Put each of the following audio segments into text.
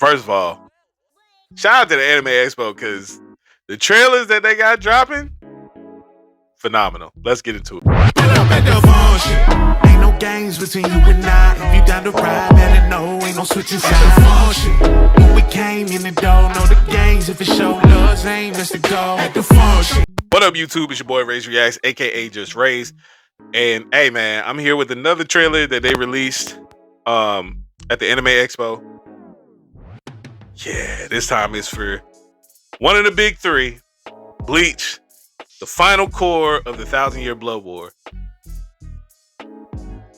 First of all, shout out to the Anime Expo because the trailers that they got dropping, phenomenal. Let's get into it. Ain't no games between you and I. If you down to ride, better know ain't no switching sides. When we came in the door, know the games. If it show love's aim, that's the goal. At the function. What up, YouTube? It's your boy Rzd Reacts, aka Jus Raised. And hey, man, I'm here with another trailer that they released at the Anime Expo. Yeah, this time it's for one of the big three, Bleach, the final core of the 1,000-year Blood War.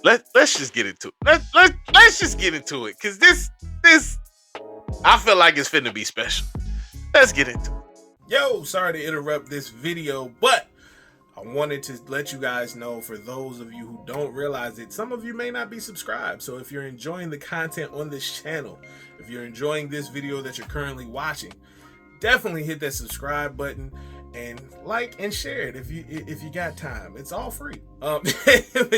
Let's just get into it. Let's just get into it, cause this I feel like it's finna be special. Let's get into it. Yo, sorry to interrupt this video, but I wanted to let you guys know, for those of you who don't realize it, some of you may not be subscribed. So if you're enjoying the content on this channel, if you're enjoying this video that you're currently watching, definitely hit that subscribe button and like and share it if you got time. It's all free. But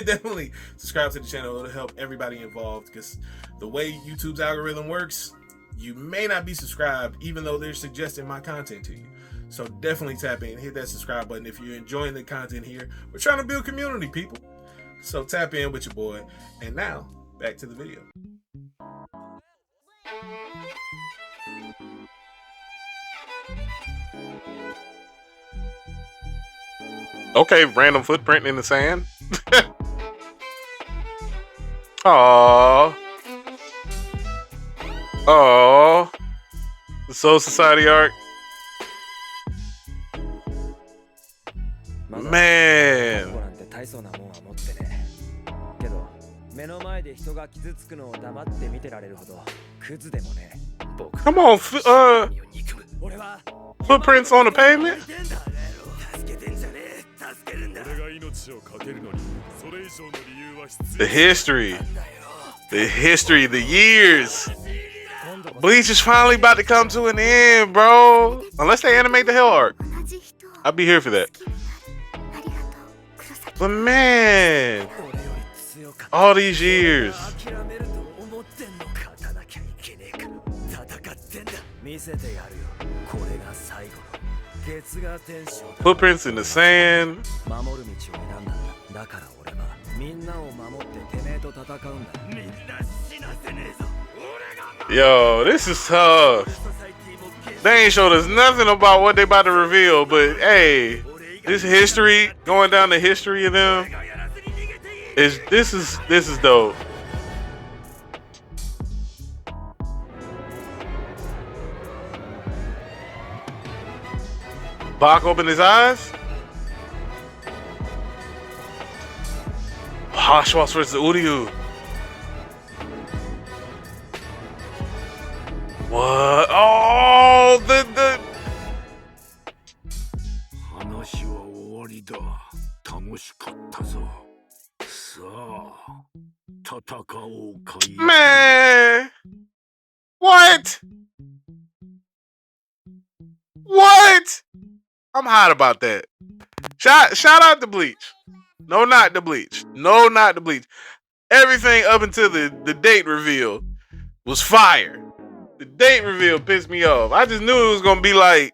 definitely subscribe to the channel. It'll help everybody involved, because the way YouTube's algorithm works, you may not be subscribed even though they're suggesting my content to you. So definitely tap in, hit that subscribe button if you're enjoying the content here. We're trying to build community, people. So tap in with your boy. And now, back to the video. Okay, random footprint in the sand. Aww. Aww. The Soul Society arc. Man. Come on, footprints on the pavement. The history, the years. Bleach is finally about to come to an end, bro. Unless they animate the Hell arc, I'll be here for that. But man, all these years. Footprints in the sand. Yo, this is tough. They ain't showed us nothing about what they about to reveal, but hey, this history, going down the history of them, this is dope. Bach opened his eyes. Hashwas versus Uryu. What? Oh, the man. What? I'm hot about that. Shout out to Bleach. No, not the Bleach. No, not the Bleach. Everything up until the date reveal was fire. The date reveal pissed me off. I just knew it was gonna be like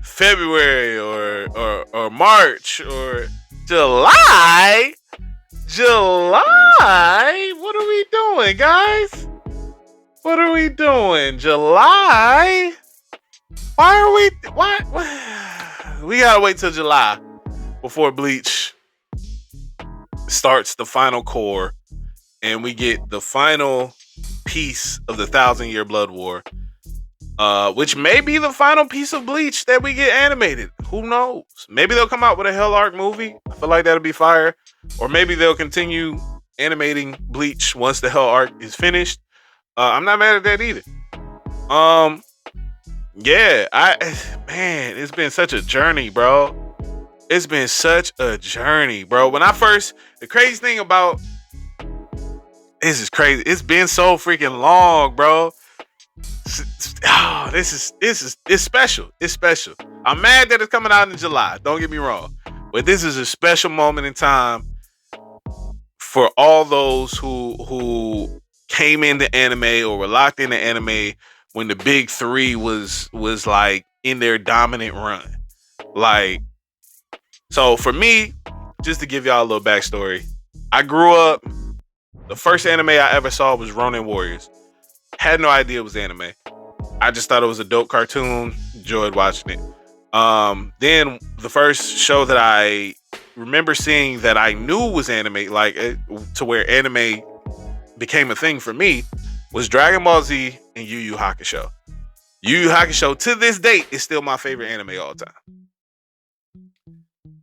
February or March or July. July? What are we doing, guys? What are we doing? July? Why? We gotta wait till July before Bleach starts the final core and we get the final piece of the 1,000-year Blood War, which may be the final piece of Bleach that we get animated. Who knows? Maybe they'll come out with a Hell arc movie. I feel like that'll be fire. Or maybe they'll continue animating Bleach once the Hell arc is finished. I'm not mad at that either. Yeah, man, it's been such a journey, bro. It's been such a journey, bro. The crazy thing about this is crazy. It's been so freaking long, bro. Oh, it's special. It's special. I'm mad that it's coming out in July. Don't get me wrong, but this is a special moment in time for all those who came into anime or were locked into anime when the big three was like in their dominant run. Like, so for me, just to give y'all a little backstory, I grew up, the first anime I ever saw was Ronin Warriors. Had no idea it was anime. I just thought it was a dope cartoon, enjoyed watching it. Then the first show that I remember seeing that I knew was anime, like to where anime became a thing for me, was Dragon Ball Z and Yu Yu Hakusho. Yu Yu Hakusho to this date is still my favorite anime all time.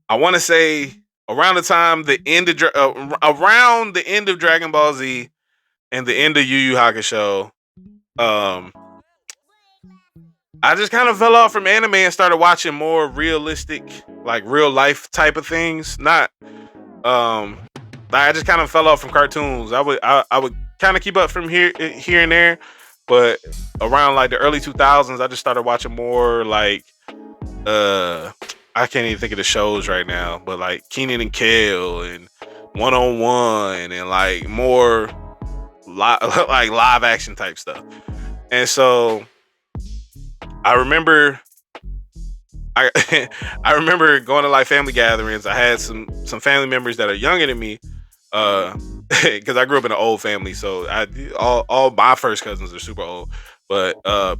I want to say around the end of Dragon Ball Z and the end of Yu Yu Hakusho, I just kind of fell off from anime and started watching more realistic, like real life type of things. Not, I just kind of fell off from cartoons. I would kind of keep up from here and there, but around like the early 2000s, I just started watching more like, I can't even think of the shows right now, but like Kenan and Kel and 101 and like more like live action type stuff. And so I remember I remember going to like family gatherings. I had some family members that are younger than me, because I grew up in an old family, so all my first cousins are super old. But I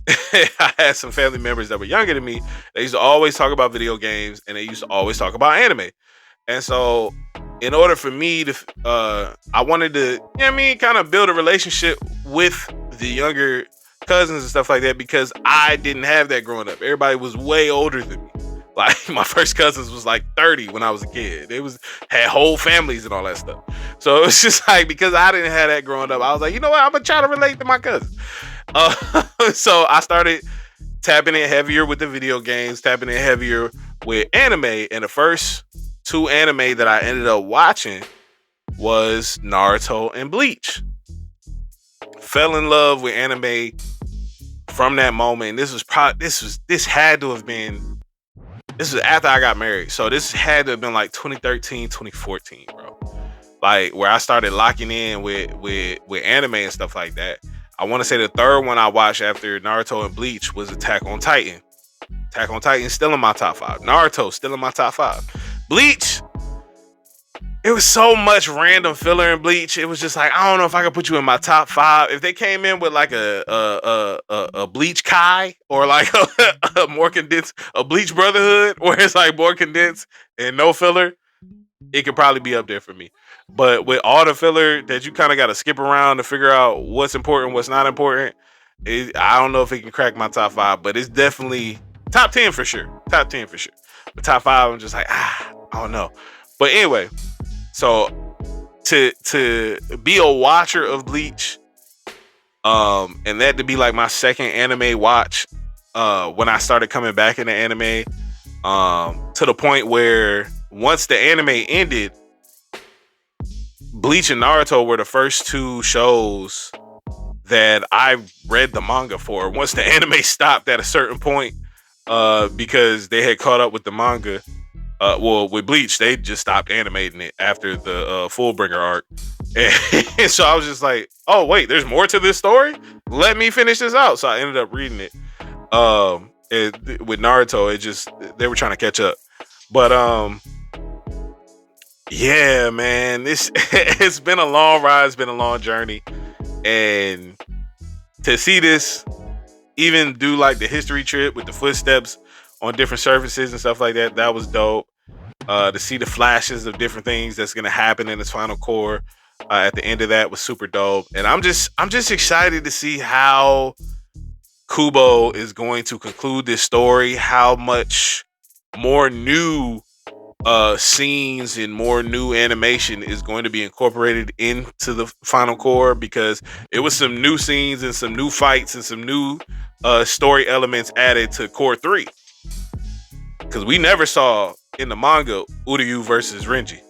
had some family members that were younger than me. They used to always talk about video games, and they used to always talk about anime. And so, in order for me to, I wanted to, you know what I mean, kind of build a relationship with the younger cousins and stuff like that, because I didn't have that growing up. Everybody was way older than me. Like, my first cousins was like 30 when I was a kid. They had whole families and all that stuff. So it was just like, because I didn't have that growing up, I was like, you know what, I'm gonna try to relate to my cousins. So I started tapping in heavier with the video games, tapping in heavier with anime, and the first two anime that I ended up watching was Naruto and Bleach. Fell in love with anime from that moment. This was after I got married, so this had to have been like 2013, 2014, bro. Like, where I started locking in with anime and stuff like that. I want to say the third one I watched after Naruto and Bleach was Attack on Titan. Attack on Titan still in my top 5. Naruto still in my top 5. Bleach, it was so much random filler in Bleach. It was just like, I don't know if I could put you in my top 5. If they came in with like a Bleach Kai, or like a more condensed, a Bleach Brotherhood, where it's like more condensed and no filler, it could probably be up there for me. But with all the filler that you kind of got to skip around to figure out what's important, what's not important, I don't know if it can crack my top 5, but it's definitely top 10 for sure. Top 10 for sure. But top 5, I'm just like, I don't know. But anyway, so to be a watcher of Bleach, and that to be like my second anime watch, when I started coming back into anime, to the point where once the anime ended, Bleach and Naruto were the first two shows that I read the manga for. Once the anime stopped at a certain point, because they had caught up with the manga, with Bleach, they just stopped animating it after the Fullbringer arc. And so I was just like, oh wait, there's more to this story? Let me finish this out. So I ended up reading it. With Naruto, they were trying to catch up. But yeah, man, it's been a long ride, it's been a long journey. And to see this, even do like the history trip with the footsteps on different surfaces and stuff like that, that was dope. To see the flashes of different things that's gonna happen in this final core at the end of that was super dope. And I'm just excited to see how Kubo is going to conclude this story, how much more new scenes and more new animation is going to be incorporated into the final core, because it was some new scenes and some new fights and some new story elements added to Core 3, because we never saw in the manga Uryu versus Renji.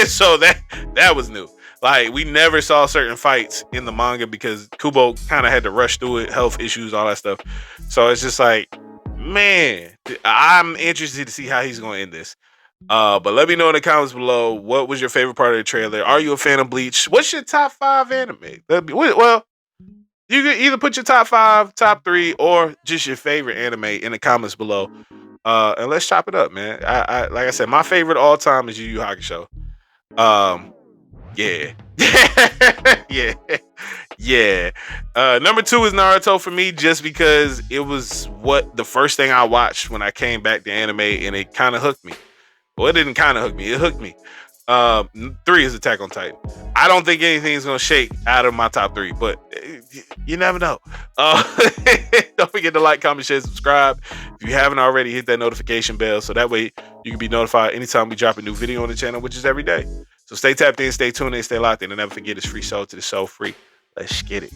So that was new. Like, we never saw certain fights in the manga because Kubo kind of had to rush through it, health issues, all that stuff. So it's just like, man, I'm interested to see how he's going to end this. But let me know in the comments below, what was your favorite part of the trailer? Are you a fan of Bleach? What's your top 5 anime? Well, You can either put your top 5, top 3, or just your favorite anime in the comments below. And let's chop it up, man. I like I said, my favorite all time is Yu Yu Hakusho. Yeah. Yeah. Number 2 is Naruto for me, just because it was the first thing I watched when I came back to anime, and it kind of hooked me. Well, it didn't kind of hook me. It hooked me. 3 is Attack on Titan. I don't think anything's gonna shake out of my top 3, but you never know. Don't forget to like, comment, share, subscribe. If you haven't already, hit that notification bell so that way you can be notified anytime we drop a new video on the channel, which is every day. So stay tapped in, stay tuned in, stay locked in, and never forget it's free soul to the soul free. Let's get it.